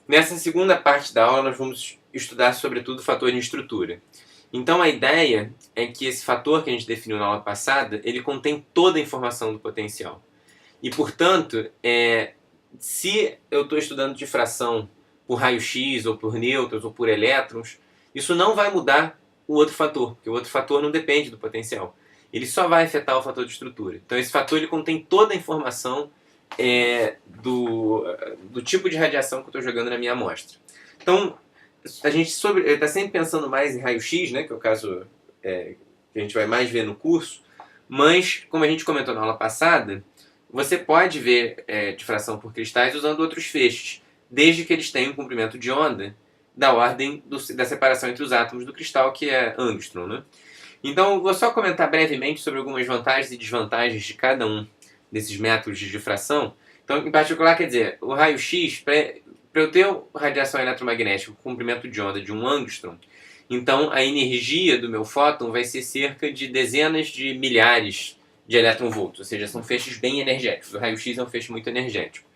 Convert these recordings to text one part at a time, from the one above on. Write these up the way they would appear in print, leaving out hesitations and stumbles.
Nessa segunda parte da aula, nós vamos estudar sobretudo o fator de estrutura. Então, a ideia é que esse fator que a gente definiu na aula passada, ele contém toda a informação do potencial. E, portanto, se eu estou estudando difração por raio-x, ou por nêutrons, ou por elétrons, isso não vai mudar o outro fator, porque o outro fator não depende do potencial. Ele só vai afetar o fator de estrutura. Então, esse fator ele contém toda a informação do tipo de radiação que eu estou jogando na minha amostra. Então, a gente está sempre pensando mais em raio-x, né, que é o caso que a gente vai mais ver no curso, mas, como a gente comentou na aula passada, você pode ver difração por cristais usando outros feixes, desde que eles tenham um comprimento de onda da ordem da separação entre os átomos do cristal, que é angstrom, né? Então, vou só comentar brevemente sobre algumas vantagens e desvantagens de cada um desses métodos de difração. Então, em particular, quer dizer, o raio-x, para eu ter radiação eletromagnética com comprimento de onda de 1 angstrom, então a energia do meu fóton vai ser cerca de dezenas de milhares de elétron-volts, ou seja, são feixes bem energéticos. O raio-x é um feixe muito energético.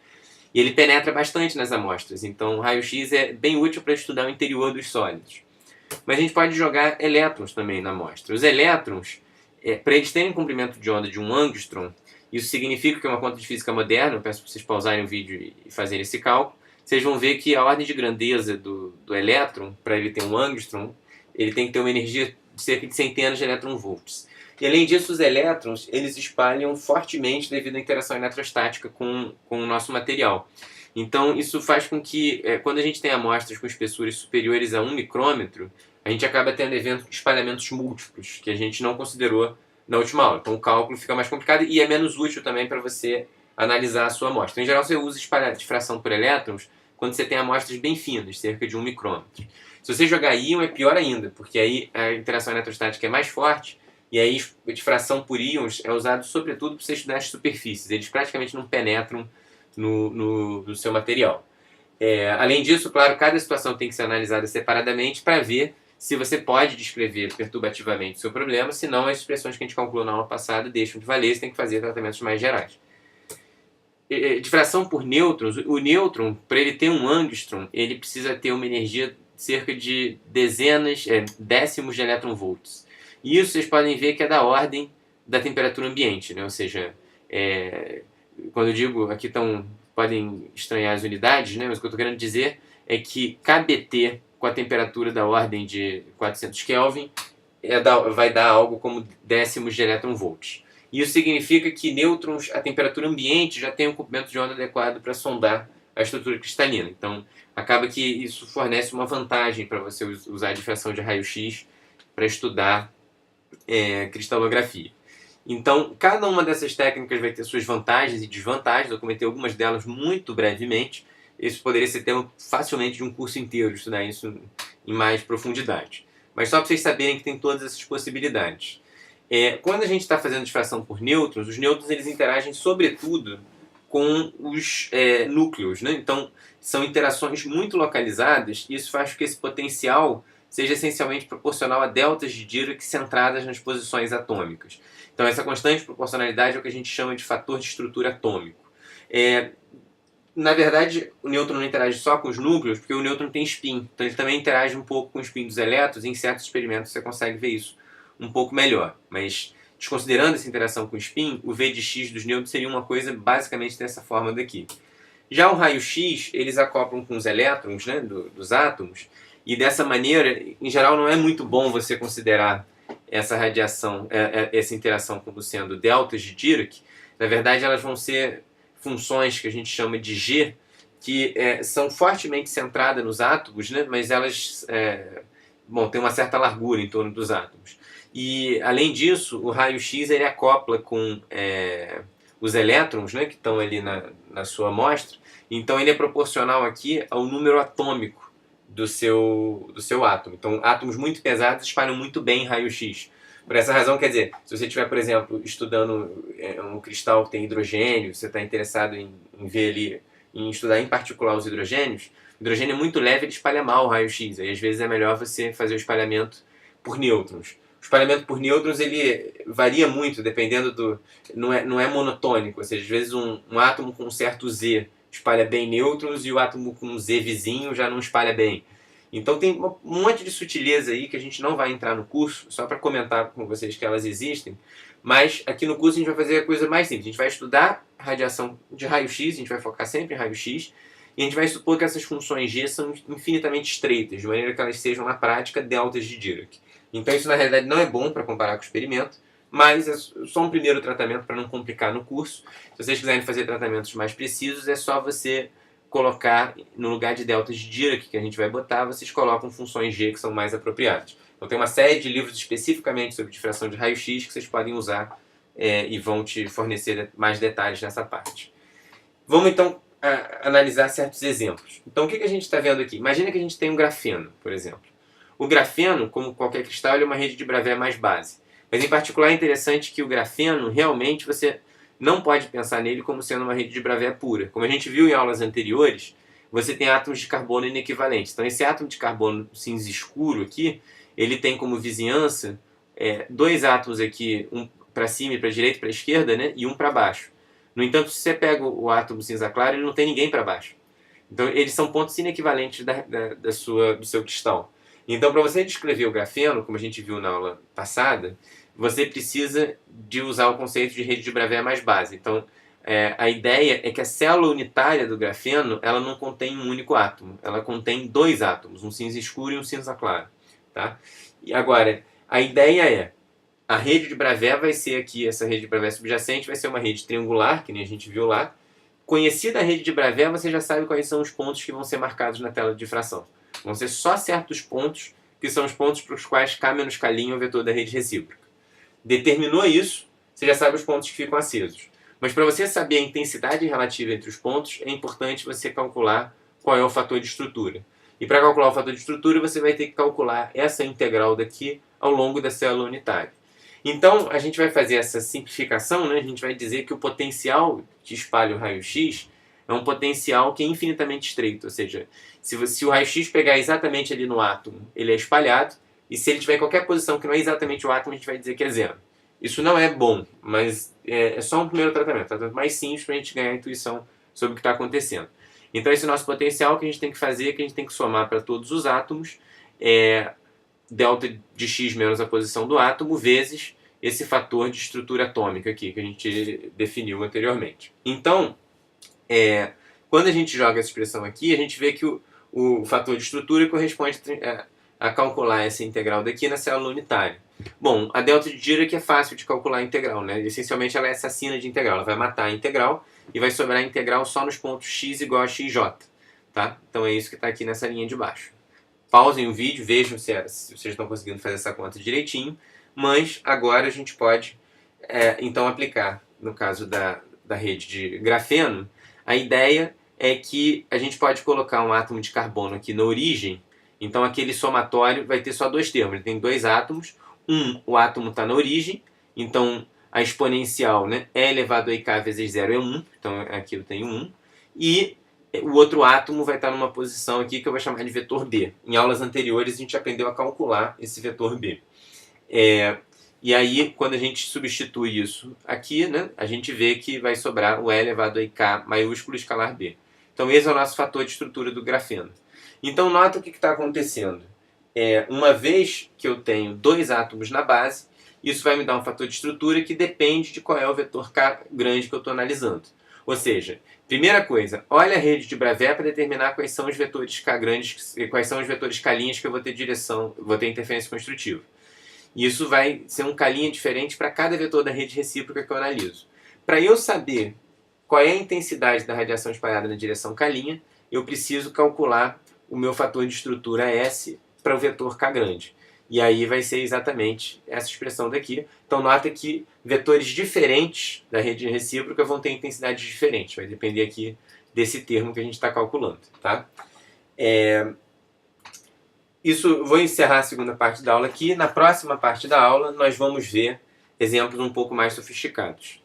E ele penetra bastante nas amostras, então o raio-x é bem útil para estudar o interior dos sólidos. Mas a gente pode jogar elétrons também na amostra. Os elétrons, para eles terem comprimento de onda de 1 angstrom, isso significa que é uma conta de física moderna, eu peço para vocês pausarem o vídeo e fazerem esse cálculo, vocês vão ver que a ordem de grandeza do elétron, para ele ter 1 angstrom, ele tem que ter uma energia de cerca de centenas de elétron-volts. E além disso, os elétrons, eles espalham fortemente devido à interação eletrostática com o nosso material. Então, isso faz com que, quando a gente tem amostras com espessuras superiores a 1 micrômetro, a gente acaba tendo eventos de espalhamentos múltiplos, que a gente não considerou na última aula. Então, o cálculo fica mais complicado e é menos útil também para você analisar a sua amostra. Em geral, você usa difração por elétrons quando você tem amostras bem finas, cerca de 1 micrômetro. Se você jogar íon, é pior ainda, porque aí a interação eletrostática é mais forte, e aí a difração por íons é usado sobretudo para você estudar as superfícies. Eles praticamente não penetram no seu material. Além disso, claro, cada situação tem que ser analisada separadamente para ver se você pode descrever perturbativamente o seu problema, senão as expressões que a gente calculou na aula passada deixam de valer, você tem que fazer tratamentos mais gerais. Difração por nêutrons, o nêutron, para ele ter 1 angstrom, ele precisa ter uma energia de cerca de décimos de elétron-volts. E isso vocês podem ver que é da ordem da temperatura ambiente, né? Ou seja, quando eu digo, aqui podem estranhar as unidades, né? Mas o que eu estou querendo dizer é que kBt com a temperatura da ordem de 400 Kelvin vai dar algo como décimos de elétron-volts. Isso significa que nêutrons, a temperatura ambiente, já tem um comprimento de onda adequado para sondar a estrutura cristalina. Então, acaba que isso fornece uma vantagem para você usar a difração de raio-x para estudar cristalografia. Então, cada uma dessas técnicas vai ter suas vantagens e desvantagens. Eu comentei algumas delas muito brevemente. Isso poderia ser tema facilmente de um curso inteiro, estudar isso em mais profundidade. Mas só para vocês saberem que tem todas essas possibilidades. Quando a gente está fazendo difração por nêutrons, os nêutrons eles interagem sobretudo com os núcleos, né? Então, são interações muito localizadas e isso faz com que esse potencial seja essencialmente proporcional a deltas de Dirac centradas nas posições atômicas. Então, essa constante proporcionalidade é o que a gente chama de fator de estrutura atômico. Na verdade, o nêutron não interage só com os núcleos, porque o nêutron tem spin. Então, ele também interage um pouco com o spin dos elétrons, e em certos experimentos você consegue ver isso um pouco melhor. Mas, desconsiderando essa interação com o spin, o V de x dos nêutrons seria uma coisa basicamente dessa forma daqui. Já o raio-x, eles acoplam com os elétrons, né, dos átomos, e dessa maneira, em geral, não é muito bom você considerar essa radiação, essa interação como sendo deltas de Dirac. Na verdade, elas vão ser funções que a gente chama de G, que são fortemente centradas nos átomos, né, mas elas têm uma certa largura em torno dos átomos. E, além disso, o raio-x ele acopla com os elétrons, né, que estão ali na sua amostra. Então, ele é proporcional aqui ao número atômico do seu átomo. Então, átomos muito pesados espalham muito bem raio-x. Por essa razão, quer dizer, se você estiver, por exemplo, estudando um cristal que tem hidrogênio, você está interessado em ver ali, em estudar em particular os hidrogênios, o hidrogênio é muito leve, ele espalha mal o raio-x. Aí, às vezes, é melhor você fazer o espalhamento por nêutrons. O espalhamento por nêutrons ele varia muito, dependendo do... Não é monotônico, ou seja, às vezes um átomo com um certo Z espalha bem nêutrons e o átomo com Z vizinho já não espalha bem. Então tem um monte de sutileza aí que a gente não vai entrar no curso, só para comentar com vocês que elas existem, mas aqui no curso a gente vai fazer a coisa mais simples. A gente vai estudar radiação de raio-x, a gente vai focar sempre em raio-x, e a gente vai supor que essas funções G são infinitamente estreitas, de maneira que elas sejam, na prática, deltas de Dirac. Então isso, na realidade, não é bom para comparar com o experimento, mas é só um primeiro tratamento para não complicar no curso. Se vocês quiserem fazer tratamentos mais precisos, é só você colocar, no lugar de deltas de Dirac que a gente vai botar, vocês colocam funções G que são mais apropriadas. Então tem uma série de livros especificamente sobre difração de raio-x que vocês podem usar e vão te fornecer mais detalhes nessa parte. Vamos então analisar certos exemplos. Então o que a gente está vendo aqui? Imagina que a gente tem um grafeno, por exemplo. O grafeno, como qualquer cristal, é uma rede de Bravais mais base. Mas em particular é interessante que o grafeno, realmente, você não pode pensar nele como sendo uma rede de Bravais pura. Como a gente viu em aulas anteriores, você tem átomos de carbono inequivalentes. Então esse átomo de carbono cinza escuro aqui, ele tem como vizinhança dois átomos aqui, um para cima e para a direita e para a esquerda, né, e um para baixo. No entanto, se você pega o átomo cinza claro, ele não tem ninguém para baixo. Então eles são pontos inequivalentes do seu cristal. Então, para você descrever o grafeno, como a gente viu na aula passada, você precisa de usar o conceito de rede de Bravais mais base. Então, a ideia é que a célula unitária do grafeno ela não contém um único átomo. Ela contém dois átomos, um cinza escuro e um cinza claro. Tá? E agora, a ideia é, a rede de Bravais vai ser aqui, essa rede de Bravais subjacente vai ser uma rede triangular, que nem a gente viu lá. Conhecida a rede de Bravais, você já sabe quais são os pontos que vão ser marcados na tela de difração. Vão ser só certos pontos, que são os pontos para os quais K menos K' é o vetor da rede recíproca. Determinou isso, você já sabe os pontos que ficam acesos. Mas para você saber a intensidade relativa entre os pontos, é importante você calcular qual é o fator de estrutura. E para calcular o fator de estrutura, você vai ter que calcular essa integral daqui ao longo da célula unitária. Então, a gente vai fazer essa simplificação, né? A gente vai dizer que o potencial que espalha o raio-x é um potencial que é infinitamente estreito, ou seja, se o raio-x pegar exatamente ali no átomo, ele é espalhado, e se ele tiver em qualquer posição que não é exatamente o átomo, a gente vai dizer que é zero. Isso não é bom, mas é só um primeiro tratamento mais simples para a gente ganhar a intuição sobre o que está acontecendo. Então esse nosso potencial que a gente tem que fazer, que a gente tem que somar para todos os átomos, delta de x menos a posição do átomo, vezes esse fator de estrutura atômica aqui, que a gente definiu anteriormente. Então, quando a gente joga essa expressão aqui, a gente vê que o fator de estrutura corresponde a calcular essa integral daqui na célula unitária. Bom, a delta de Dirac é fácil de calcular a integral, né? Essencialmente ela é assassina de integral, ela vai matar a integral e vai sobrar a integral só nos pontos x igual a xj, tá? Então é isso que está aqui nessa linha de baixo. Pausem o vídeo, vejam se vocês estão conseguindo fazer essa conta direitinho, mas agora a gente pode então aplicar, no caso da rede de grafeno, a ideia é que a gente pode colocar um átomo de carbono aqui na origem, então aquele somatório vai ter só dois termos, ele tem dois átomos, o átomo está na origem, então a exponencial, né, e elevado a ik vezes 0 é 1, então aqui eu tenho 1, e o outro átomo vai estar numa posição aqui que eu vou chamar de vetor B. Em aulas anteriores a gente aprendeu a calcular esse vetor B. E aí, quando a gente substitui isso aqui, né, a gente vê que vai sobrar o E elevado a IK maiúsculo escalar B. Então esse é o nosso fator de estrutura do grafeno. Então nota o que está acontecendo. Uma vez que eu tenho dois átomos na base, isso vai me dar um fator de estrutura que depende de qual é o vetor K grande que eu estou analisando. Ou seja, primeira coisa, olha a rede de Bravais para determinar quais são os vetores K grandes, quais são os vetores K' que eu vou ter interferência construtiva. E isso vai ser um K' diferente para cada vetor da rede recíproca que eu analiso. Para eu saber qual é a intensidade da radiação espalhada na direção K', eu preciso calcular o meu fator de estrutura S para o vetor K grande. E aí vai ser exatamente essa expressão daqui. Então nota que vetores diferentes da rede recíproca vão ter intensidades diferentes. Vai depender aqui desse termo que a gente está calculando. Tá? Vou encerrar a segunda parte da aula aqui. Na próxima parte da aula nós vamos ver exemplos um pouco mais sofisticados.